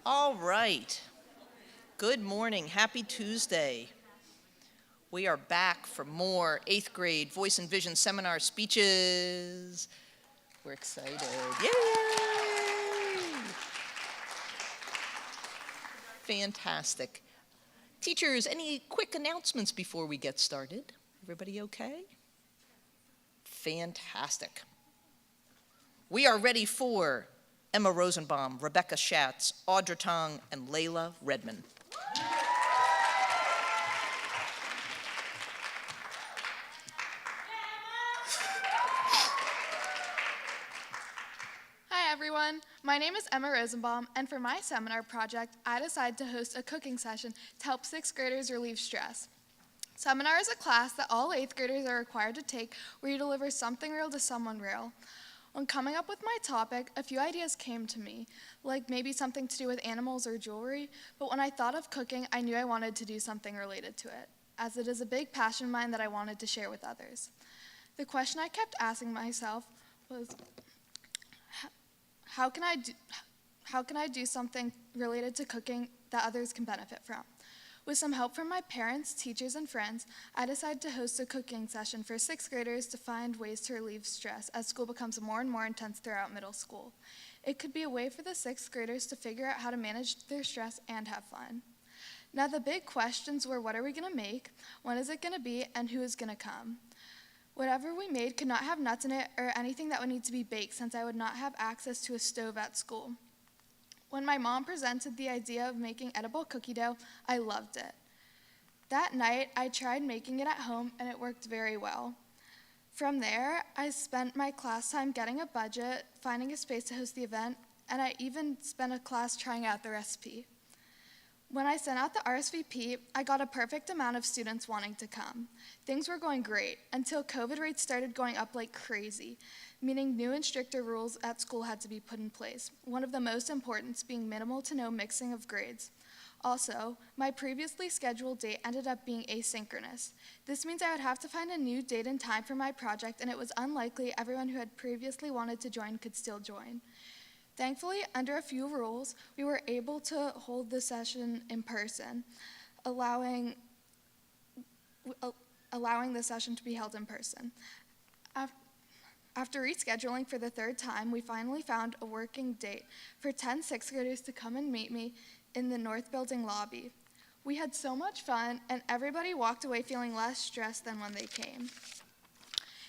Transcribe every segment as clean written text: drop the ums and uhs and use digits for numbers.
All right. Good morning. Happy Tuesday. We are back for more 8th grade Voice and Vision seminar speeches. We're excited. Yay! Fantastic. Teachers, any quick announcements before we get started? Everybody okay? Fantastic. We are ready for Emma Rosenbaum, Rebecca Schatz, Audra Tong, and Layla Redman. Hi everyone, my name is Emma Rosenbaum, and for my seminar project, I decided to host a cooking session to help 6th graders relieve stress. Seminar is a class that all 8th graders are required to take where you deliver something real to someone real. When coming up with my topic, a few ideas came to me, like maybe something to do with animals or jewelry, but when I thought of cooking, I knew I wanted to do something related to it, as it is a big passion of mine that I wanted to share with others. The question I kept asking myself was, how can I do something related to cooking that others can benefit from? With some help from my parents, teachers, and friends, I decided to host a cooking session for 6th graders to find ways to relieve stress as school becomes more and more intense throughout middle school. It could be a way for the 6th graders to figure out how to manage their stress and have fun. Now the big questions were, what are we going to make, when is it going to be, and who is going to come? Whatever we made could not have nuts in it or anything that would need to be baked, since I would not have access to a stove at school. When my mom presented the idea of making edible cookie dough, I loved it. That night, I tried making it at home, and it worked very well. From there, I spent my class time getting a budget, finding a space to host the event, and I even spent a class trying out the recipe. When I sent out the RSVP, I got a perfect amount of students wanting to come. Things were going great until COVID rates started going up like crazy, meaning new and stricter rules at school had to be put in place, one of the most important being minimal to no mixing of grades. Also, my previously scheduled date ended up being asynchronous. This means I would have to find a new date and time for my project, and it was unlikely everyone who had previously wanted to join could still join. Thankfully, under a few rules, we were able to hold the session in person, allowing the session to be held in person. After rescheduling for the 3rd time, we finally found a working date for 10 6th graders to come and meet me in the North Building lobby. We had so much fun, and everybody walked away feeling less stressed than when they came.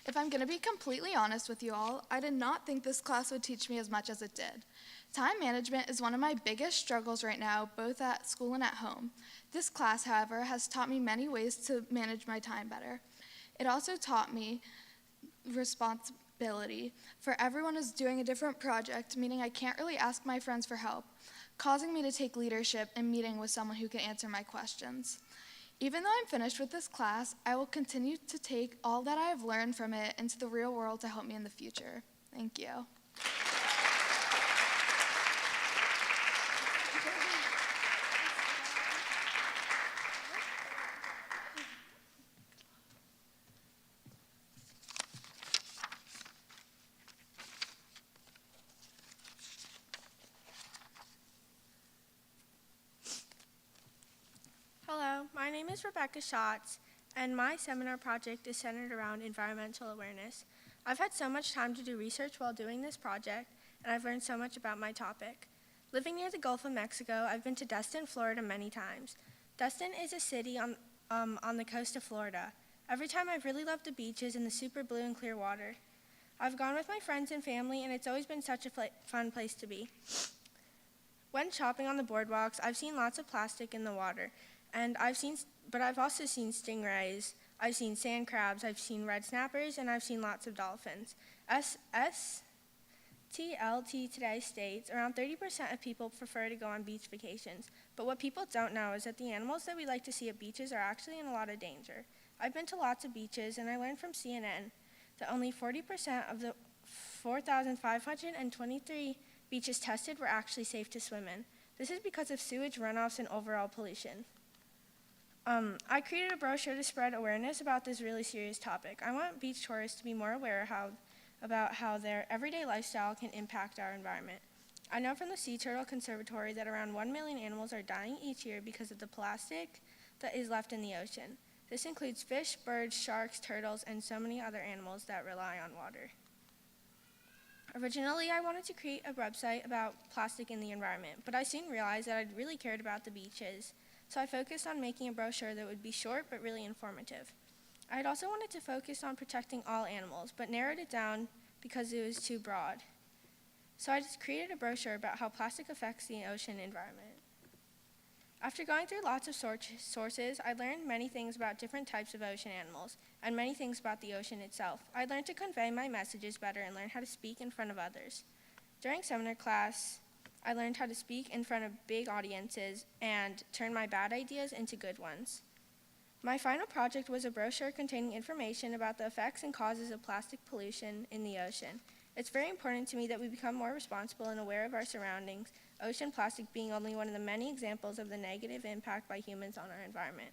If I'm going to be completely honest with you all, I did not think this class would teach me as much as it did. Time management is one of my biggest struggles right now, both at school and at home. This class, however, has taught me many ways to manage my time better. It also taught me responsibility, for everyone is doing a different project, meaning I can't really ask my friends for help, causing me to take leadership in meeting with someone who can answer my questions. Even though I'm finished with this class, I will continue to take all that I have learned from it into the real world to help me in the future. Thank you. Hello, my name is Rebecca Schatz, and my seminar project is centered around environmental awareness. I've had so much time to do research while doing this project, and I've learned so much about my topic. Living near the Gulf of Mexico, I've been to Destin, Florida many times. Destin is a city on the coast of Florida. Every time I've really loved the beaches and the super blue and clear water. I've gone with my friends and family, and it's always been such a fun place to be. When shopping on the boardwalks, I've seen lots of plastic in the water. But I've also seen stingrays, I've seen sand crabs, I've seen red snappers, and I've seen lots of dolphins. STLT today states around 30% of people prefer to go on beach vacations. But what people don't know is that the animals that we like to see at beaches are actually in a lot of danger. I've been to lots of beaches, and I learned from CNN that only 40% of the 4,523 beaches tested were actually safe to swim in. This is because of sewage runoffs and overall pollution. I created a brochure to spread awareness about this really serious topic. I want beach tourists to be more aware about how their everyday lifestyle can impact our environment. I know from the Sea Turtle Conservatory that around 1 million animals are dying each year because of the plastic that is left in the ocean. This includes fish, birds, sharks, turtles, and so many other animals that rely on water. Originally, I wanted to create a website about plastic in the environment, but I soon realized that I really cared about the beaches, so I focused on making a brochure that would be short but really informative. I had also wanted to focus on protecting all animals, but narrowed it down because it was too broad. So I just created a brochure about how plastic affects the ocean environment. After going through lots of sources, I learned many things about different types of ocean animals and many things about the ocean itself. I learned to convey my messages better and learn how to speak in front of others. During seminar class, I learned how to speak in front of big audiences and turn my bad ideas into good ones. My final project was a brochure containing information about the effects and causes of plastic pollution in the ocean. It's very important to me that we become more responsible and aware of our surroundings, ocean plastic being only one of the many examples of the negative impact by humans on our environment.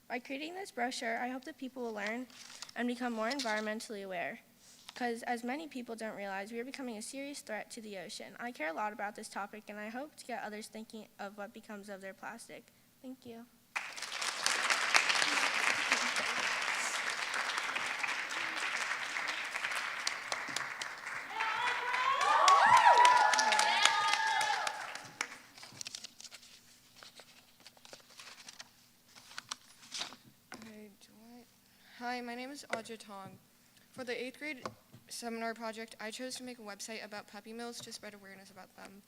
By creating this brochure, I hope that people will learn and become more environmentally aware, because as many people don't realize, we are becoming a serious threat to the ocean. I care a lot about this topic, and I hope to get others thinking of what becomes of their plastic. Thank you. Hi, my name is Audra Tong. For the 8th grade seminar project, I chose to make a website about puppy mills to spread awareness about them.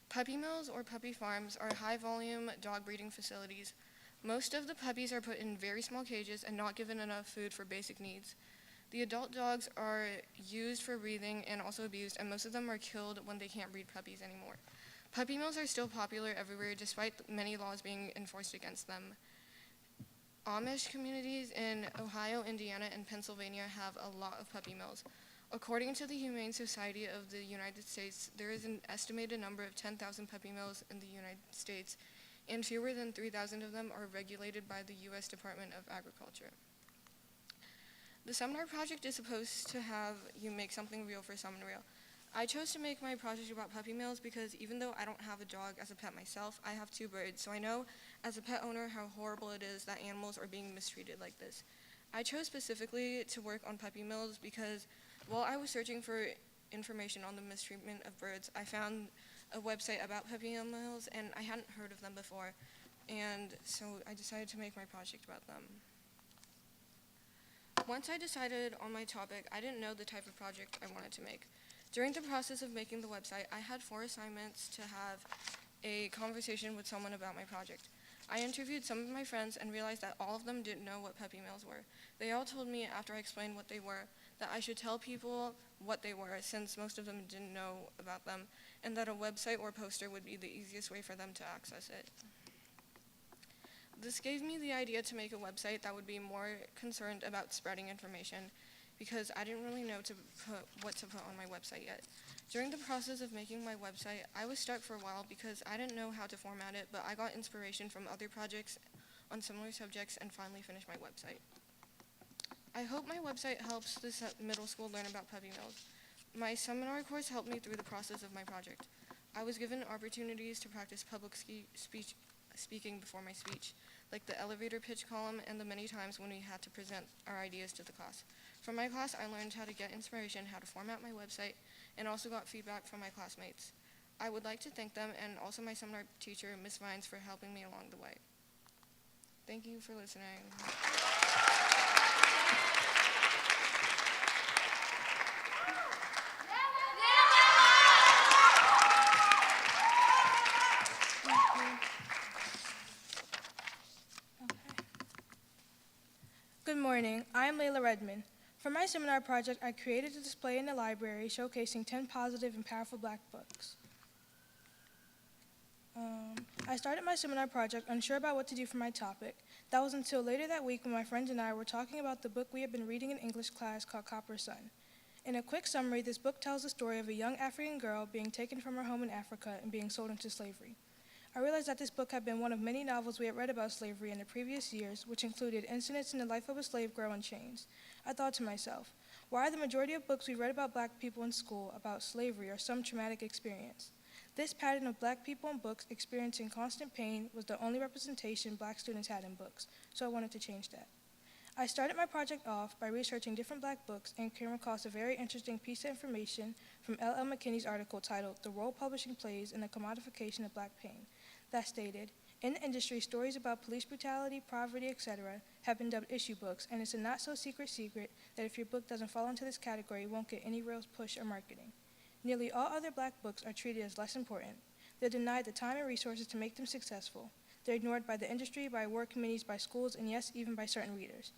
Puppy mills or puppy farms are high-volume dog breeding facilities. Most of the puppies are put in very small cages and not given enough food for basic needs. The adult dogs are used for breeding and also abused, and most of them are killed when they can't breed puppies anymore. Puppy mills are still popular everywhere despite many laws being enforced against them. Amish communities in Ohio, Indiana, and Pennsylvania have a lot of puppy mills. According to the Humane Society of the United States, there is an estimated number of 10,000 puppy mills in the United States, and fewer than 3,000 of them are regulated by the U.S. Department of Agriculture. The seminar project is supposed to have you make something real for someone real. I chose to make my project about puppy mills because even though I don't have a dog as a pet myself, I have 2 birds, so I know as a pet owner how horrible it is that animals are being mistreated like this. I chose specifically to work on puppy mills because while I was searching for information on the mistreatment of birds, I found a website about puppy mills and I hadn't heard of them before, and so I decided to make my project about them. Once I decided on my topic, I didn't know the type of project I wanted to make. During the process of making the website, I had 4 assignments to have a conversation with someone about my project. I interviewed some of my friends and realized that all of them didn't know what puppy mills were. They all told me after I explained what they were that I should tell people what they were since most of them didn't know about them, and that a website or poster would be the easiest way for them to access it. This gave me the idea to make a website that would be more concerned about spreading information because I didn't really know what to put on my website yet. During the process of making my website, I was stuck for a while because I didn't know how to format it, but I got inspiration from other projects on similar subjects and finally finished my website. I hope my website helps this middle school learn about puppy mills. My seminar course helped me through the process of my project. I was given opportunities to practice public speaking before my speech, like the elevator pitch column and the many times when we had to present our ideas to the class. From my class, I learned how to get inspiration, how to format my website, and also got feedback from my classmates. I would like to thank them and also my seminar teacher, Ms. Vines, for helping me along the way. Thank you for listening. Good morning. I am Layla Redmond. For my seminar project, I created a display in the library showcasing 10 positive and powerful Black books. I started my seminar project unsure about what to do for my topic. That was until later that week when my friends and I were talking about the book we had been reading in English class called Copper Sun. In a quick summary, this book tells the story of a young African girl being taken from her home in Africa and being sold into slavery. I realized that this book had been one of many novels we had read about slavery in the previous years, which included incidents in the life of a slave girl in chains. I thought to myself, Why are the majority of books we read about black people in school about slavery or some traumatic experience? This pattern of black people in books experiencing constant pain was the only representation black students had in books, so I wanted to change that. I started my project off by researching different black books and came across a very interesting piece of information from L.L. McKinney's article titled "The Role Publishing Plays in the Commodification of Black Pain" that stated, "In the industry, stories about police brutality, poverty, etc. have been dubbed issue books, and it's a not-so-secret secret that if your book doesn't fall into this category, it won't get any real push or marketing. Nearly all other black books are treated as less important. They're denied the time and resources to make them successful. They're ignored by the industry, by award committees, by schools, and yes, even by certain readers.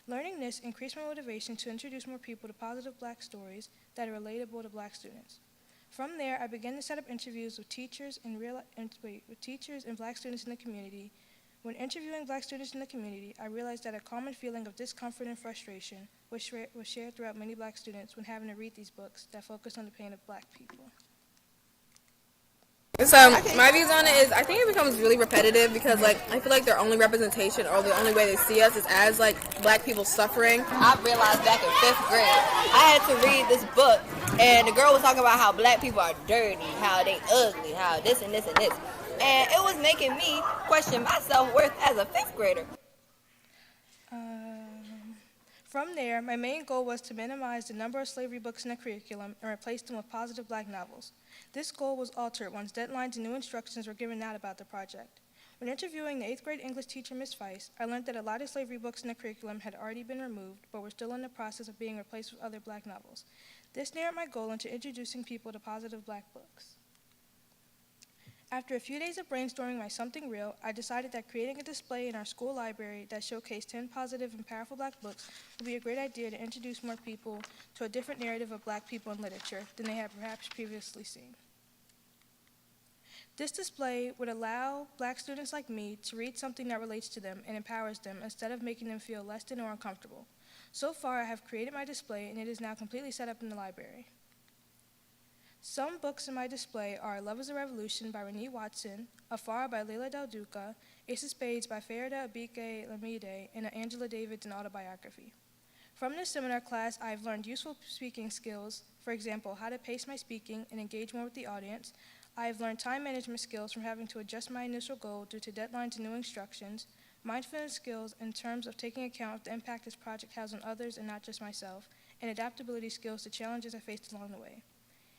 Learning this increased my motivation to introduce more people to positive black stories that are relatable to black students. From there, I began to set up interviews with teachers and black students in the community. When interviewing black students in the community, I realized that a common feeling of discomfort and frustration was shared throughout many black students when having to read these books that focus on the pain of black people." So my views on it is I think it becomes really repetitive because I feel like their only representation or the only way they see us is as black people suffering. I realized back in 5th grade, I had to read this book, and the girl was talking about how black people are dirty, how they ugly, how this and this and this. And it was making me question my self-worth as a 5th grader. From there, my main goal was to minimize the number of slavery books in the curriculum and replace them with positive black novels. This goal was altered once deadlines and new instructions were given out about the project. When interviewing the 8th grade English teacher, Ms. Weiss, I learned that a lot of slavery books in the curriculum had already been removed, but were still in the process of being replaced with other black novels. This narrowed my goal into introducing people to positive black books. After a few days of brainstorming my something real, I decided that creating a display in our school library that showcased 10 positive and powerful black books would be a great idea to introduce more people to a different narrative of black people in literature than they had perhaps previously seen. This display would allow black students like me to read something that relates to them and empowers them instead of making them feel less than or uncomfortable. So far, I have created my display and it is now completely set up in the library. Some books in my display are Love is a Revolution by Renee Watson, Afar by Leila Del Duca, Ace of Spades by Farida Abike Lamide, and Angela David's an autobiography. From this seminar class, I have learned useful speaking skills, for example, how to pace my speaking and engage more with the audience. I have learned time management skills from having to adjust my initial goal due to deadlines and new instructions, mindfulness skills in terms of taking account of the impact this project has on others and not just myself, and adaptability skills to challenges I faced along the way.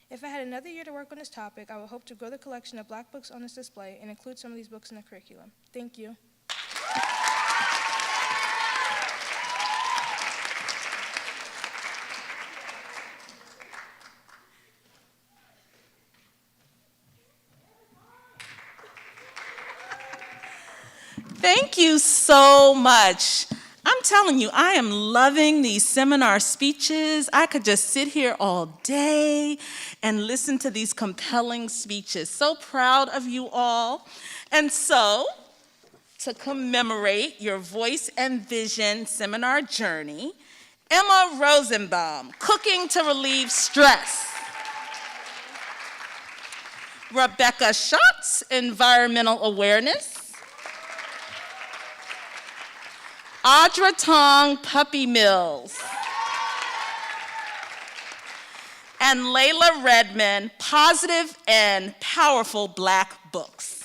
If I had another year to work on this topic, I would hope to grow the collection of black books on this display and include some of these books in the curriculum. Thank you. Thank you so much. I'm telling you, I am loving these seminar speeches. I could just sit here all day and listen to these compelling speeches. So proud of you all. And so, to commemorate your Voice and Vision seminar journey, Emma Rosenbaum, Cooking to Relieve Stress. Rebecca Schatz, Environmental Awareness. Audra Tong, Puppy Mills. And Layla Redmond, Positive and Powerful Black Books.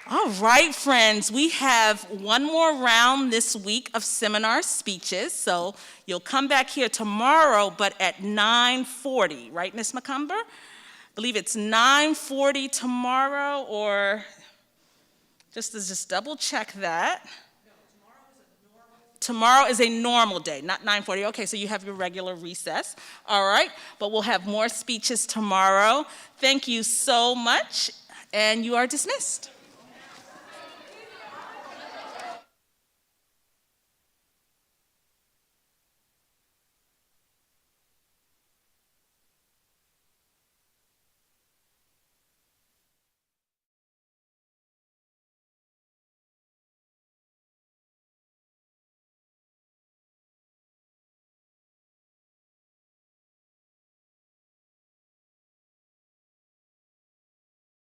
All right, friends, we have one more round this week of seminar speeches, so you'll come back here tomorrow, but at 9:40, right, Ms. McCumber? I believe it's 9:40 tomorrow, or just double check that. No, tomorrow is a normal day, not 9:40. Okay, so you have your regular recess. All right, but we'll have more speeches tomorrow. Thank you so much, and you are dismissed.